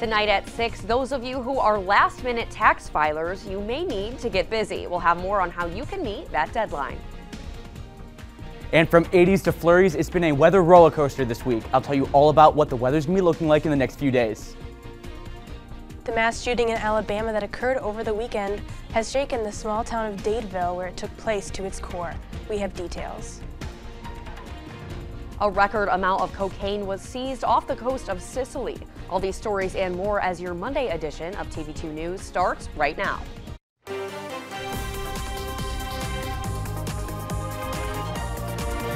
Tonight at 6, those of you who are last-minute tax filers, you may need to get busy. We'll have more on how you can meet that deadline. And from 80s to flurries, it's been a weather roller coaster this week. I'll tell you all about what the weather's going to be looking like in the next few days. The mass shooting in Alabama that occurred over the weekend has shaken the small town of Dadeville, where it took place, to its core. We have details. A record amount of cocaine was seized off the coast of Sicily. All these stories and more as your Monday edition of TV2 News starts right now.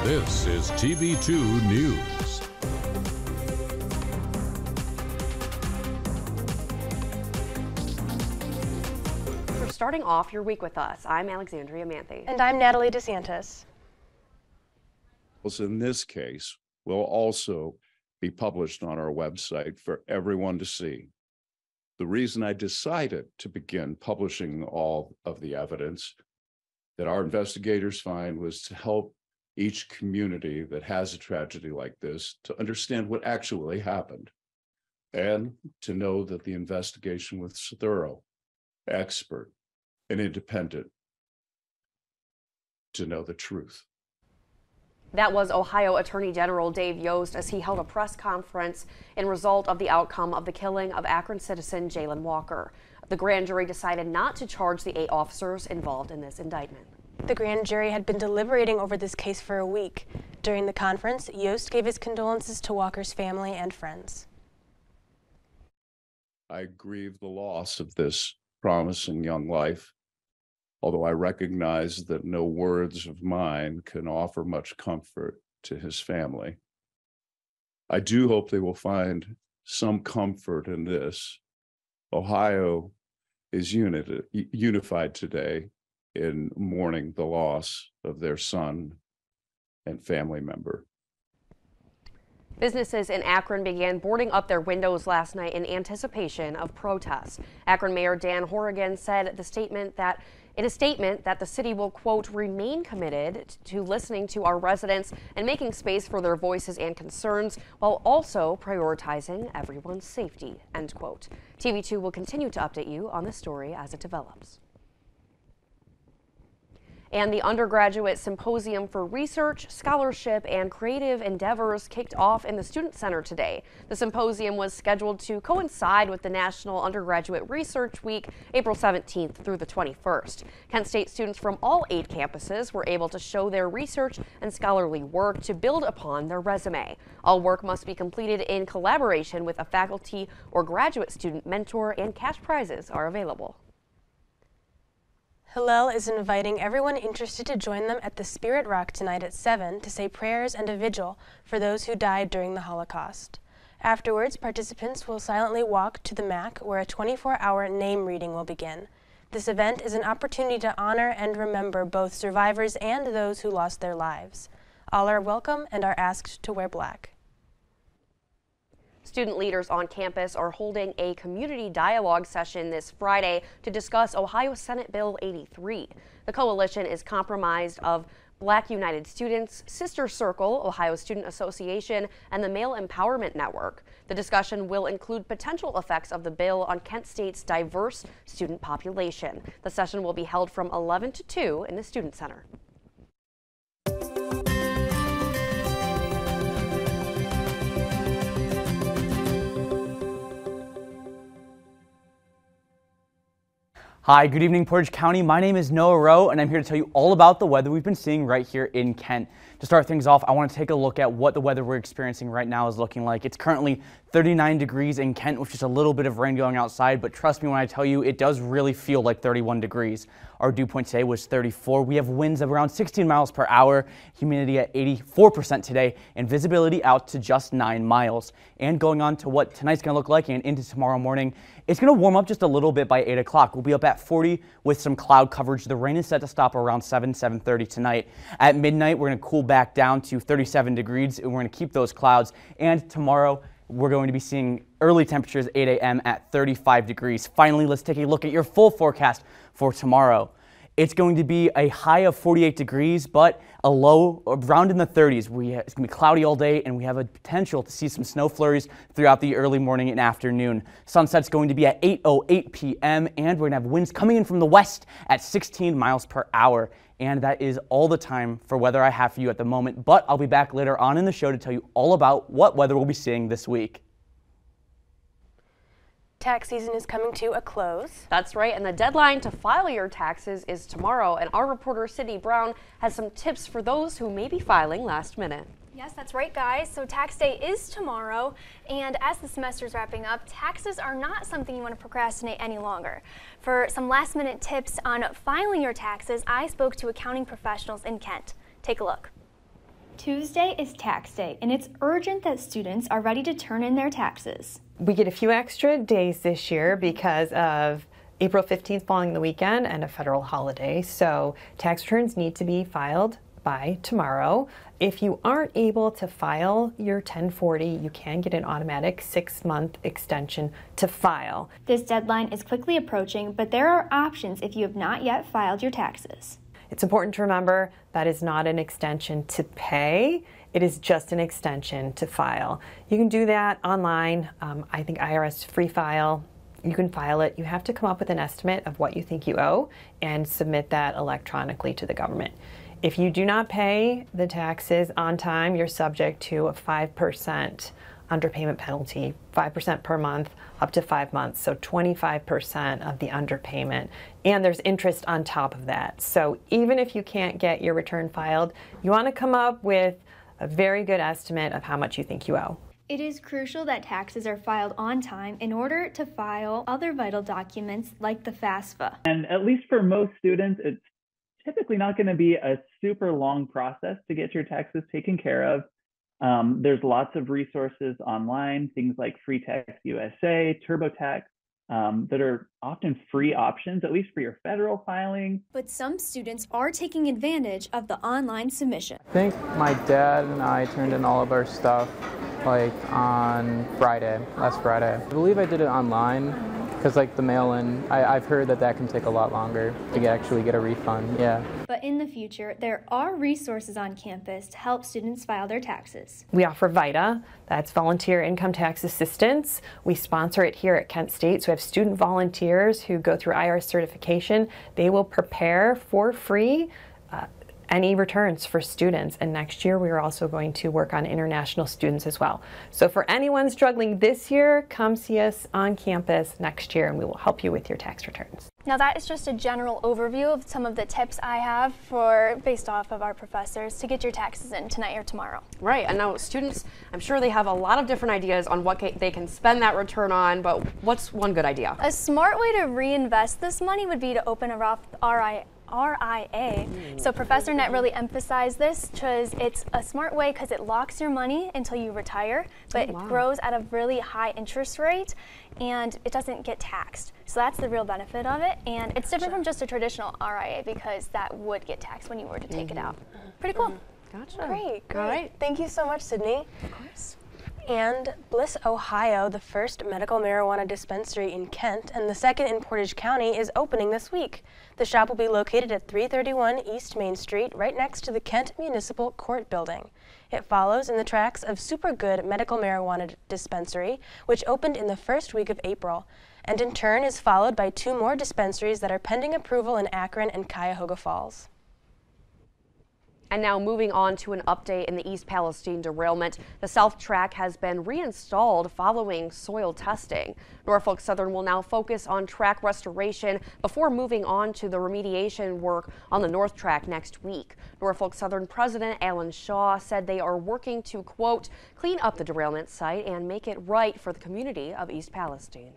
This is TV2 News. For starting off your week with us, I'm Alexandria Manthey. And I'm Natalie DeSantis. In this case will also be published on our website for everyone to see. The reason I decided to begin publishing all of the evidence that our investigators find was to help each community that has a tragedy like this to understand what actually happened and to know that the investigation was thorough, expert, and independent, to know the truth. That was Ohio Attorney General Dave Yost as he held a press conference in result of the outcome of the killing of Akron citizen Jayland Walker. The grand jury decided not to charge the 8 officers involved in this indictment. The grand jury had been deliberating over this case for a week. During the conference, Yost gave his condolences to Walker's family and friends. I grieve the loss of this promising young life, although I recognize that no words of mine can offer much comfort to his family. I do hope they will find some comfort in this. Ohio is unified today in mourning the loss of their son and family member. Businesses in Akron began boarding up their windows last night in anticipation of protests. Akron Mayor Dan Horrigan said in a statement that the city will, quote, remain committed to listening to our residents and making space for their voices and concerns while also prioritizing everyone's safety, end quote. TV2 will continue to update you on this story as it develops. And the Undergraduate Symposium for Research, Scholarship, and Creative Endeavors kicked off in the Student Center today. The symposium was scheduled to coincide with the National Undergraduate Research Week, April 17th through the 21st. Kent State students from all 8 campuses were able to show their research and scholarly work to build upon their resume. All work must be completed in collaboration with a faculty or graduate student mentor, and cash prizes are available. Hillel is inviting everyone interested to join them at the Spirit Rock tonight at 7 to say prayers and a vigil for those who died during the Holocaust. Afterwards, participants will silently walk to the MAC, where a 24-hour name reading will begin. This event is an opportunity to honor and remember both survivors and those who lost their lives. All are welcome and are asked to wear black. Student leaders on campus are holding a community dialogue session this Friday to discuss Ohio Senate Bill 83. The coalition is comprised of Black United Students, Sister Circle, Ohio Student Association, and the Male Empowerment Network. The discussion will include potential effects of the bill on Kent State's diverse student population. The session will be held from 11 to 2 in the Student Center. Hi, good evening, Portage County. My name is Noah Rowe, and I'm here to tell you all about the weather we've been seeing right here in Kent. To start things off, I want to take a look at what the weather we're experiencing right now is looking like. It's currently 39 degrees in Kent with just a little bit of rain going outside, but trust me when I tell you, it does really feel like 31 degrees. Our dew point today was 34. We have winds of around 16 miles per hour, humidity at 84% today, and visibility out to just 9 miles. And going on to what tonight's going to look like and into tomorrow morning, it's going to warm up just a little bit by 8 o'clock. We'll be up at 40 with some cloud coverage. The rain is set to stop around 7:30 tonight. At midnight, we're going to cool back down to 37 degrees, and we're going to keep those clouds. And tomorrow, we're going to be seeing early temperatures 8 a.m. at 35 degrees. Finally, let's take a look at your full forecast for tomorrow. It's going to be a high of 48 degrees, but a low around in the 30s. It's going to be cloudy all day, and we have a potential to see some snow flurries throughout the early morning and afternoon. Sunset's going to be at 8:08 p.m., and we're going to have winds coming in from the west at 16 miles per hour. And that is all the time for weather I have for you at the moment, but I'll be back later on in the show to tell you all about what weather we'll be seeing this week. Tax season is coming to a close. That's right, and the deadline to file your taxes is tomorrow, and our reporter Sydney Brown has some tips for those who may be filing last minute. Yes, that's right, guys. So tax day is tomorrow, and as the semester is wrapping up, taxes are not something you want to procrastinate any longer. For some last-minute tips on filing your taxes, I spoke to accounting professionals in Kent. Take a look. Tuesday is tax day, and it's urgent that students are ready to turn in their taxes. We get a few extra days this year because of April 15th falling the weekend and a federal holiday, so tax returns need to be filed by tomorrow. If you aren't able to file your 1040, you can get an automatic 6-month extension to file. This deadline is quickly approaching, but there are options if you have not yet filed your taxes. It's important to remember that is not an extension to pay. It is just an extension to file. You can do that online. I think IRS Free File. You can file it. You have to come up with an estimate of what you think you owe and submit that electronically to the government. If you do not pay the taxes on time, you're subject to a 5% underpayment penalty, 5% per month, up to 5 months, so 25% of the underpayment. And there's interest on top of that. So even if you can't get your return filed, you want to come up with a very good estimate of how much you think you owe. It is crucial that taxes are filed on time in order to file other vital documents like the FAFSA. And at least for most students, it's typically not going to be a super long process to get your taxes taken care of. There's lots of resources online, things like Free Tax USA, TurboTax, that are often free options, at least for your federal filing. But some students are taking advantage of the online submission. I think my dad and I turned in all of our stuff like on last Friday. I believe I did it online because like the mail-in, I've heard that can take a lot longer to actually get a refund, yeah. But in the future, there are resources on campus to help students file their taxes. We offer VITA, that's Volunteer Income Tax Assistance. We sponsor it here at Kent State, so we have student volunteers who go through IRS certification. They will prepare for free any returns for students, and next year we are also going to work on international students as well. So for anyone struggling this year, come see us on campus next year and we will help you with your tax returns. Now that is just a general overview of some of the tips I have based off of our professors to get your taxes in tonight or tomorrow. Right, and now students, I'm sure they have a lot of different ideas on what they can spend that return on, but what's one good idea? A smart way to reinvest this money would be to open a Roth RIA. So Professor Net really emphasized this because it's a smart way because it locks your money until you retire, but it grows at a really high interest rate and it doesn't get taxed. So that's the real benefit of it, and it's different from just a traditional RIA because that would get taxed when you were to take it out. Pretty cool. Gotcha. Great. All right. Thank you so much, Sydney. Of course. And Bliss, Ohio, the first medical marijuana dispensary in Kent and the second in Portage County, is opening this week. The shop will be located at 331 East Main Street, right next to the Kent Municipal Court Building. It follows in the tracks of Super Good Medical Marijuana Dispensary, which opened in the first week of April, and in turn is followed by 2 more dispensaries that are pending approval in Akron and Cuyahoga Falls. And now moving on to an update in the East Palestine derailment. The South Track has been reinstalled following soil testing. Norfolk Southern will now focus on track restoration before moving on to the remediation work on the North Track next week. Norfolk Southern President Alan Shaw said they are working to, quote, clean up the derailment site and make it right for the community of East Palestine.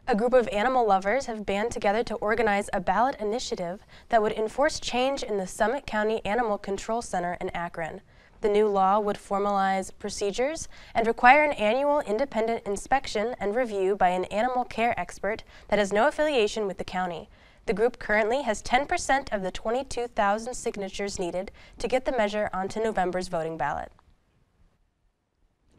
A group of animal lovers have banded together to organize a ballot initiative that would enforce change in the Summit County Animal Control Center in Akron. The new law would formalize procedures and require an annual independent inspection and review by an animal care expert that has no affiliation with the county. The group currently has 10% of the 22,000 signatures needed to get the measure onto November's voting ballot.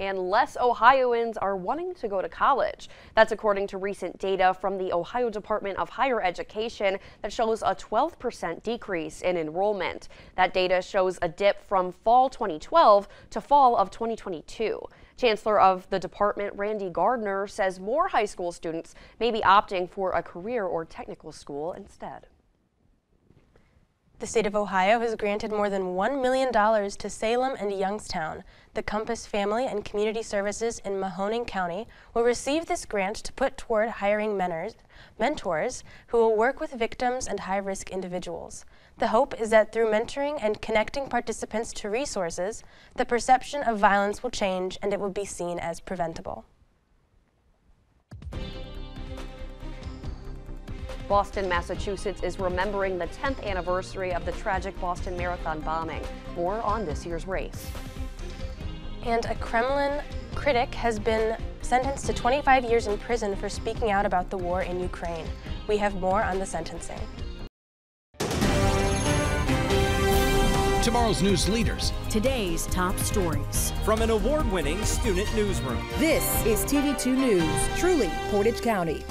and less Ohioans are wanting to go to college. That's according to recent data from the Ohio Department of Higher Education that shows a 12% decrease in enrollment. That data shows a dip from fall 2012 to fall of 2022. Chancellor of the department, Randy Gardner, says more high school students may be opting for a career or technical school instead. The state of Ohio has granted more than $1 million to Salem and Youngstown. The Compass Family and Community Services in Mahoning County will receive this grant to put toward hiring mentors who will work with victims and high-risk individuals. The hope is that through mentoring and connecting participants to resources, the perception of violence will change and it will be seen as preventable. Boston, Massachusetts is remembering the 10th anniversary of the tragic Boston Marathon bombing. More on this year's race. And a Kremlin critic has been sentenced to 25 years in prison for speaking out about the war in Ukraine. We have more on the sentencing. Tomorrow's news leaders. Today's top stories. From an award-winning student newsroom. This is TV2 News, truly Portage County.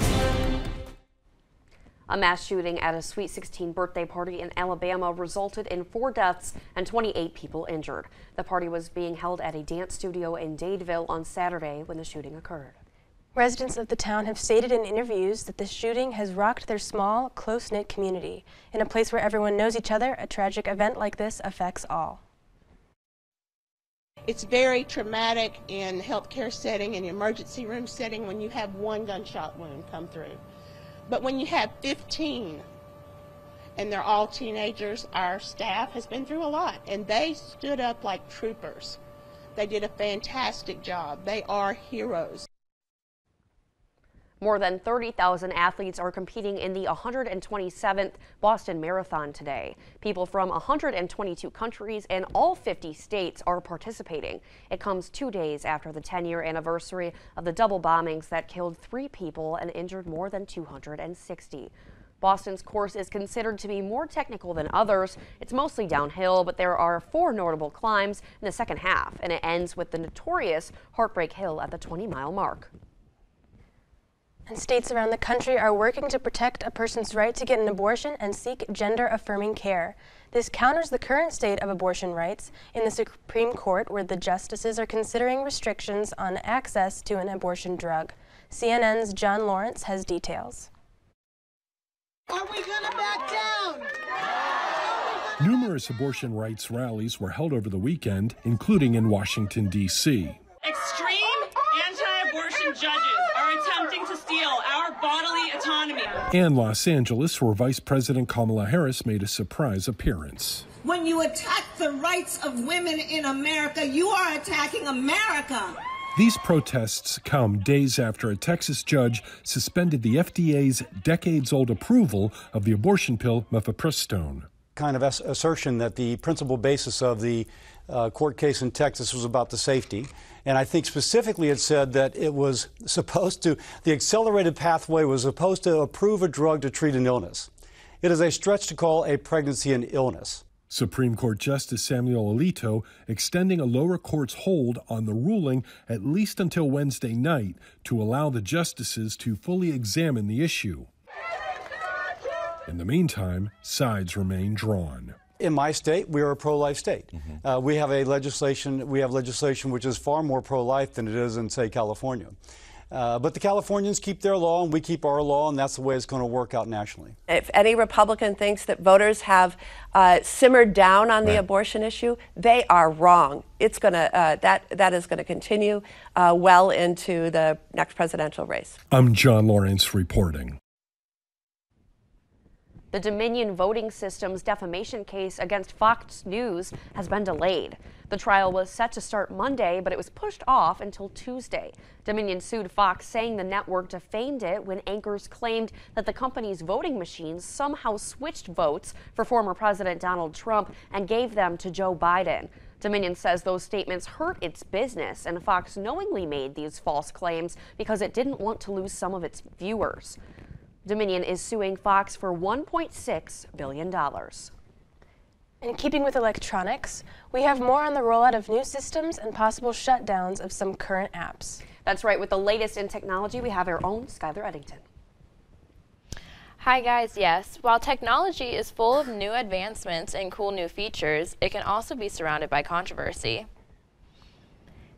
A mass shooting at a Sweet 16 birthday party in Alabama resulted in 4 deaths and 28 people injured. The party was being held at a dance studio in Dadeville on Saturday when the shooting occurred. Residents of the town have stated in interviews that the shooting has rocked their small, close-knit community. In a place where everyone knows each other, a tragic event like this affects all. It's very traumatic in healthcare setting and emergency room setting when you have one gunshot wound come through. But when you have 15 and they're all teenagers, our staff has been through a lot, and they stood up like troopers. They did a fantastic job. They are heroes. More than 30,000 athletes are competing in the 127th Boston Marathon today. People from 122 countries and all 50 states are participating. It comes 2 days after the 10-year anniversary of the double bombings that killed 3 people and injured more than 260. Boston's course is considered to be more technical than others. It's mostly downhill, but there are 4 notable climbs in the second half, and it ends with the notorious Heartbreak Hill at the 20-mile mark. And states around the country are working to protect a person's right to get an abortion and seek gender-affirming care. This counters the current state of abortion rights in the Supreme Court, where the justices are considering restrictions on access to an abortion drug. CNN's John Lawrence has details. Are we going to back down? Numerous abortion rights rallies were held over the weekend, including in Washington, D.C. Extreme anti-abortion judges are attempting to steal our bodily autonomy. And Los Angeles, where Vice President Kamala Harris made a surprise appearance. When you attack the rights of women in America, you are attacking America. These protests come days after a Texas judge suspended the FDA's decades-old approval of the abortion pill mifepristone. Kind of assertion that the principal basis of the court case in Texas was about the safety. And I think specifically it said that it was supposed to, the accelerated pathway was supposed to approve a drug to treat an illness. It is a stretch to call a pregnancy an illness. Supreme Court Justice Samuel Alito extending a lower court's hold on the ruling at least until Wednesday night to allow the justices to fully examine the issue. In the meantime, sides remain drawn. In my state, we are a pro-life state. We have legislation which is far more pro-life than it is in, say, California. But the Californians keep their law and we keep our law, and that's the way it's going to work out nationally. If any Republican thinks that voters have simmered down on the abortion issue, they are wrong. It's going to that is going to continue well into the next presidential race. I'm John Lawrence reporting. The Dominion voting system's defamation case against Fox News has been delayed. The trial was set to start Monday, but it was pushed off until Tuesday. Dominion sued Fox, saying the network defamed it when anchors claimed that the company's voting machines somehow switched votes for former President Donald Trump and gave them to Joe Biden. Dominion says those statements hurt its business, and Fox knowingly made these false claims because it didn't want to lose some of its viewers. Dominion is suing Fox for $1.6 billion. In keeping with electronics, we have more on the rollout of new systems and possible shutdowns of some current apps. That's right. With the latest in technology, we have our own Skylar Edington. Hi guys, yes. While technology is full of new advancements and cool new features, it can also be surrounded by controversy.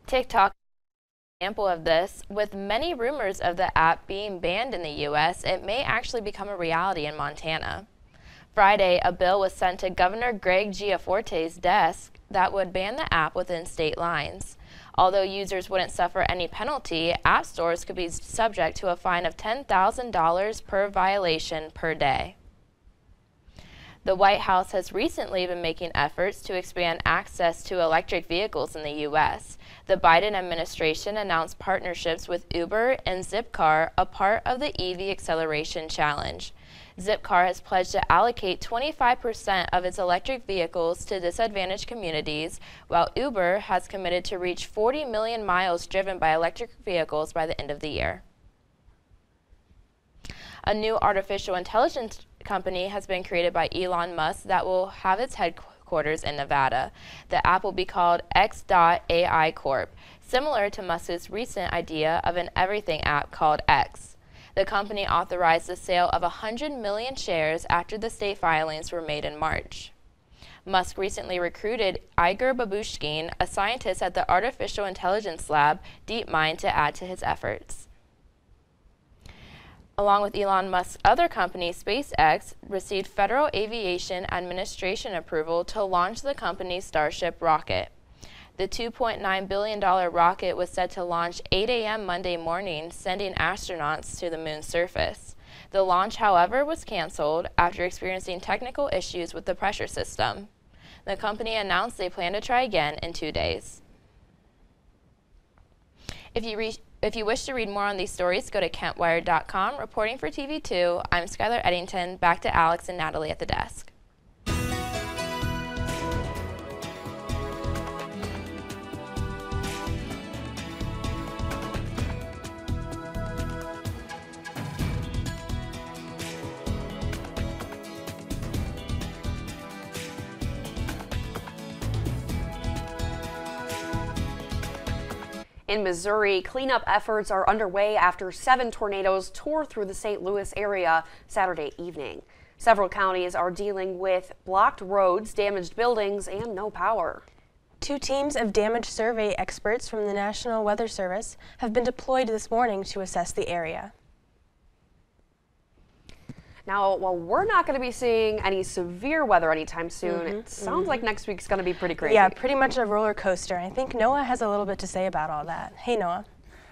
TikTok is an example of this. With many rumors of the app being banned in the U.S., it may actually become a reality in Montana. Friday, a bill was sent to Governor Greg Gianforte's desk that would ban the app within state lines. Although users wouldn't suffer any penalty, app stores could be subject to a fine of $10,000 per violation per day. The White House has recently been making efforts to expand access to electric vehicles in the U.S. The Biden administration announced partnerships with Uber and Zipcar, a part of the EV Acceleration Challenge. Zipcar has pledged to allocate 25% of its electric vehicles to disadvantaged communities, while Uber has committed to reach 40 million miles driven by electric vehicles by the end of the year. A new artificial intelligence company has been created by Elon Musk that will have its headquarters in Nevada. The app will be called X.AI Corp, similar to Musk's recent idea of an everything app called X. The company authorized the sale of 100 million shares after the state filings were made in March. Musk recently recruited Igor Babushkin, a scientist at the artificial intelligence lab DeepMind, to add to his efforts. Along with Elon Musk's other company, SpaceX, received Federal Aviation Administration approval to launch the company's Starship rocket. The $2.9 billion rocket was set to launch 8 a.m. Monday morning, sending astronauts to the moon's surface. The launch, however, was canceled after experiencing technical issues with the pressure system. The company announced they plan to try again in 2 days. If you wish to read more on these stories, go to KentWire.com. Reporting for TV2, I'm Skylar Edington. Back to Alex and Natalie at the desk. In Missouri, cleanup efforts are underway after 7 tornadoes tore through the St. Louis area Saturday evening. Several counties are dealing with blocked roads, damaged buildings, and no power. 2 teams of damage survey experts from the National Weather Service have been deployed this morning to assess the area. Now, while we're not going to be seeing any severe weather anytime soon, it sounds like next week's going to be pretty crazy. Yeah, pretty much a roller coaster. I think Noah has a little bit to say about all that. Hey, Noah.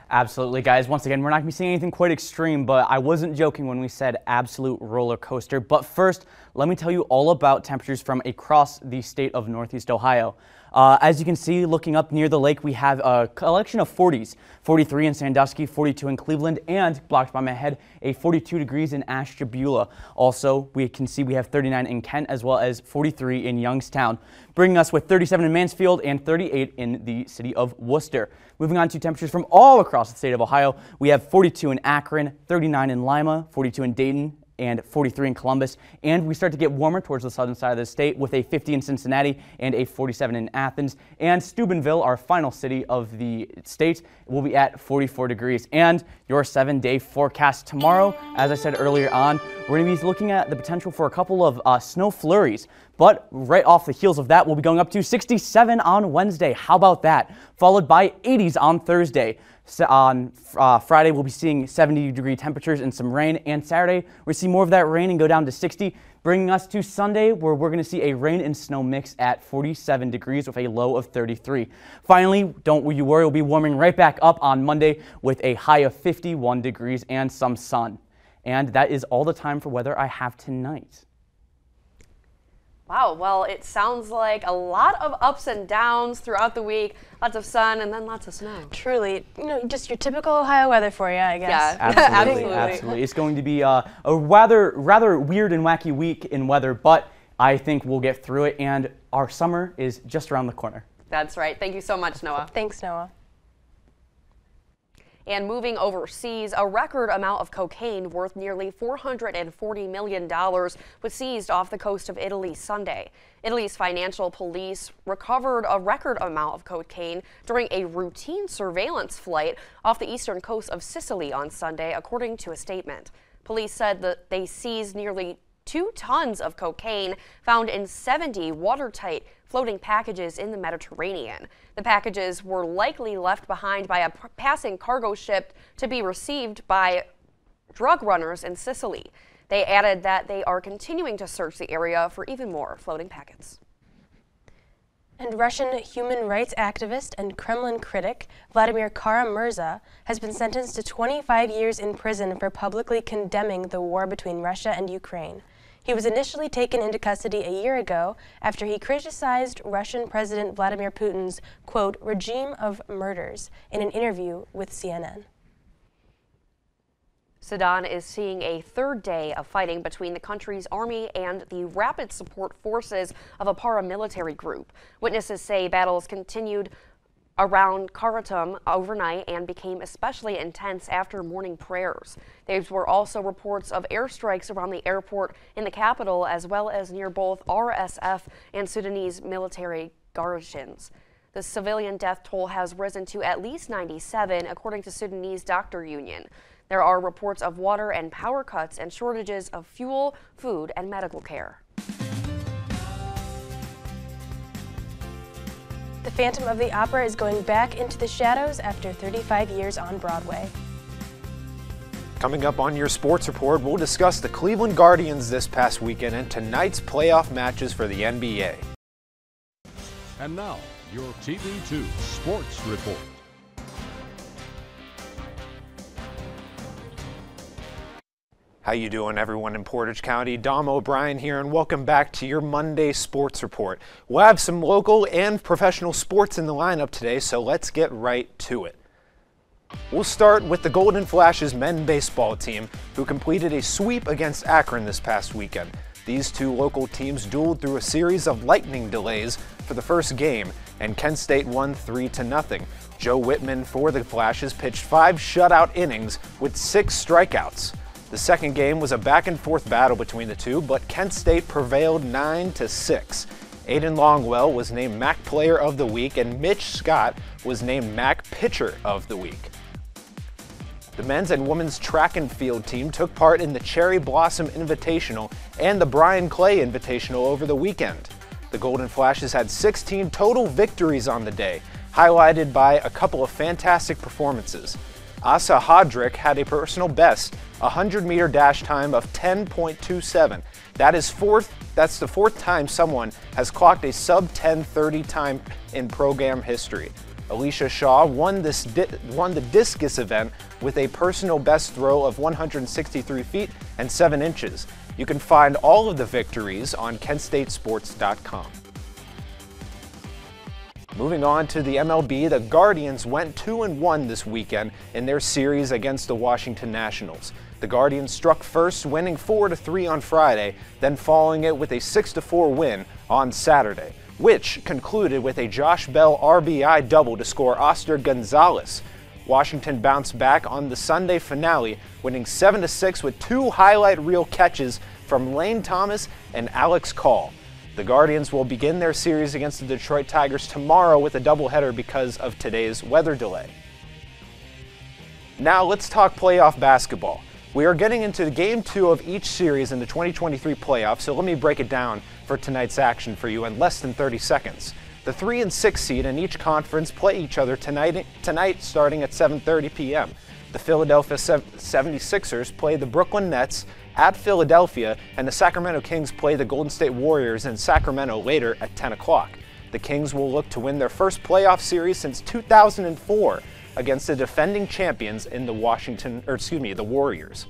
Absolutely, guys. Once again, we're not going to be seeing anything quite extreme, but I wasn't joking when we said absolute roller coaster. But first, let me tell you all about temperatures from across the state of Northeast Ohio. As you can see, looking up near the lake, we have a collection of 40s. 43 in Sandusky, 42 in Cleveland, and blocked by my head, a 42 degrees in Ashtabula. Also, we can see we have 39 in Kent as well as 43 in Youngstown, bringing us with 37 in Mansfield and 38 in the city of Worcester. Moving on to temperatures from all across the state of Ohio, we have 42 in Akron, 39 in Lima, 42 in Dayton, and 43 in Columbus, and we start to get warmer towards the southern side of the state with a 50 in Cincinnati and a 47 in Athens, and Steubenville, our final city of the state, will be at 44 degrees. And your 7-day forecast tomorrow, as I said earlier on, we're going to be looking at the potential for a couple of snow flurries, but right off the heels of that, we'll be going up to 67 on Wednesday. How about that? Followed by 80s on Thursday. So on Friday, we'll be seeing 70-degree temperatures and some rain, and Saturday, we'll see more of that rain and go down to 60, bringing us to Sunday, where we're going to see a rain and snow mix at 47 degrees with a low of 33. Finally, don't you worry, we'll be warming right back up on Monday with a high of 51 degrees and some sun. And that is all the time for weather I have tonight. Wow, well, it sounds like a lot of ups and downs throughout the week. Lots of sun and then lots of snow. Truly, you know, just your typical Ohio weather for you, I guess. Yeah, absolutely. Absolutely. It's going to be a rather weird and wacky week in weather, but I think we'll get through it, and our summer is just around the corner. That's right. Thank you so much, Noah. Thanks, Noah. And moving overseas, a record amount of cocaine worth nearly $440 million was seized off the coast of Italy Sunday. Italy's financial police recovered a record amount of cocaine during a routine surveillance flight off the eastern coast of Sicily on Sunday, according to a statement. Police said that they seized nearly 2 tons of cocaine found in 70 watertight floating packages in the Mediterranean. The packages were likely left behind by a passing cargo ship to be received by drug runners in Sicily. They added that they are continuing to search the area for even more floating packets. And Russian human rights activist and Kremlin critic Vladimir Kara-Murza has been sentenced to 25 years in prison for publicly condemning the war between Russia and Ukraine. He was initially taken into custody a year ago after he criticized Russian President Vladimir Putin's, quote, regime of murders in an interview with CNN. Sudan is seeing a third day of fighting between the country's army and the rapid support forces of a paramilitary group. Witnesses say battles continued around Khartoum overnight and became especially intense after morning prayers. There were also reports of airstrikes around the airport in the capital, as well as near both RSF and Sudanese military garrisons. The civilian death toll has risen to at least 97, according to Sudanese doctor union. There are reports of water and power cuts and shortages of fuel, food, and medical care. The Phantom of the Opera is going back into the shadows after 35 years on Broadway. Coming up on your sports report, we'll discuss the Cleveland Guardians this past weekend and tonight's playoff matches for the NBA. And now, your TV2 Sports Report. How you doing, everyone in Portage County? Dom O'Brien here, and welcome back to your Monday Sports Report. We'll have some local and professional sports in the lineup today, so let's get right to it. We'll start with the Golden Flashes men's baseball team, who completed a sweep against Akron this past weekend. These two local teams dueled through a series of lightning delays for the first game, and Kent State won 3-0. Joe Whitman for the Flashes pitched 5 shutout innings with 6 strikeouts. The second game was a back-and-forth battle between the two, but Kent State prevailed 9-6. Aiden Longwell was named MAC Player of the Week, and Mitch Scott was named MAC Pitcher of the Week. The men's and women's track and field team took part in the Cherry Blossom Invitational and the Brian Clay Invitational over the weekend. The Golden Flashes had 16 total victories on the day, highlighted by a couple of fantastic performances. Asa Hodrick had a personal best 100-meter dash time of 10.27. That's the fourth time someone has clocked a sub-10:30 time in program history. Alicia Shaw won the discus event with a personal best throw of 163 feet and 7 inches. You can find all of the victories on KentStateSports.com. Moving on to the MLB, the Guardians went 2-1 this weekend in their series against the Washington Nationals. The Guardians struck first, winning 4-3 on Friday, then following it with a 6-4 win on Saturday, which concluded with a Josh Bell RBI double to score Oscar Gonzalez. Washington bounced back on the Sunday finale, winning 7-6 with 2 highlight reel catches from Lane Thomas and Alex Call. The Guardians will begin their series against the Detroit Tigers tomorrow with a doubleheader because of today's weather delay. Now let's talk playoff basketball. We are getting into Game 2 of each series in the 2023 playoffs, so let me break it down for tonight's action for you in less than 30 seconds. The 3 and 6 seed in each conference play each other tonight starting at 7:30 p.m. The Philadelphia 76ers play the Brooklyn Nets at Philadelphia, and the Sacramento Kings play the Golden State Warriors in Sacramento later at 10 o'clock. The Kings will look to win their first playoff series since 2004 against the defending champions in the Warriors.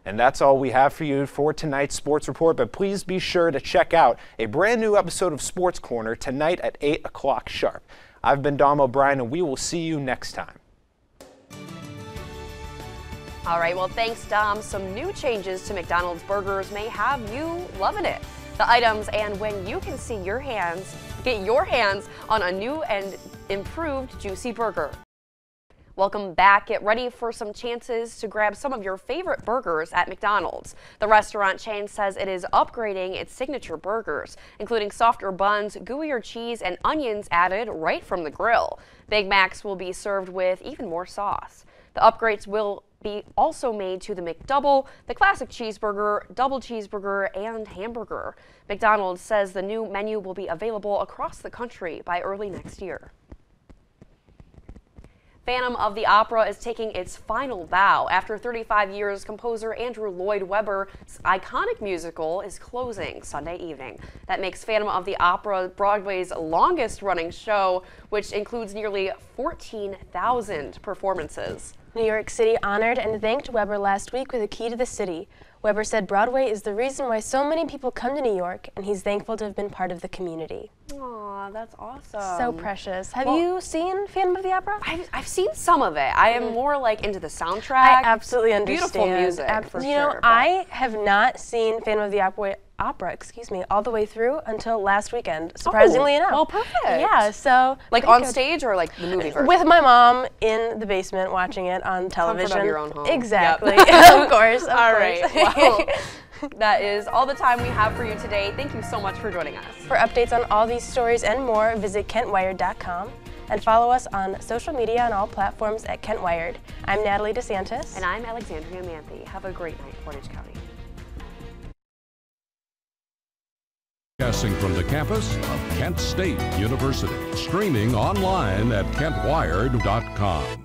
And that's all we have for you for tonight's sports report, but please be sure to check out a brand new episode of Sports Corner tonight at 8 o'clock sharp. I've been Dom O'Brien, and we will see you next time. All right, well, thanks, Dom. Some new changes to McDonald's burgers may have you loving it. The items and when you can get your hands on a new and improved juicy burger. Welcome back. Get ready for some chances to grab some of your favorite burgers at McDonald's. The restaurant chain says it is upgrading its signature burgers, including softer buns, gooier cheese, and onions added right from the grill. Big Macs will be served with even more sauce. The upgrades will be also made to the McDouble, the classic cheeseburger, double cheeseburger, and hamburger. McDonald's says the new menu will be available across the country by early next year. Phantom of the Opera is taking its final bow. After 35 years, composer Andrew Lloyd Webber's iconic musical is closing Sunday evening. That makes Phantom of the Opera Broadway's longest-running show, which includes nearly 14,000 performances. New York City honored and thanked Webber last week with a key to the city. Webber said Broadway is the reason why so many people come to New York, and he's thankful to have been part of the community. Aw, that's awesome. So precious. Have you seen Phantom of the Opera? I've seen some of it. I am more like into the soundtrack. I absolutely understand. Beautiful music, for you sure. know, I have not seen Phantom of the Opera, all the way through until last weekend, surprisingly enough. Well, perfect. Yeah, so. Like on stage or like the movie version? With my mom in the basement watching it on television. Comfort of your own home. Exactly. Yep. Of course. All right. Well, that is all the time we have for you today. Thank you so much for joining us. For updates on all these stories and more, visit KentWired.com and follow us on social media on all platforms at Kent Wired. I'm Natalie DeSantis. And I'm Alexandria Manthey. Have a great night, Portage County. Broadcasting from the campus of Kent State University. Streaming online at KentWired.com.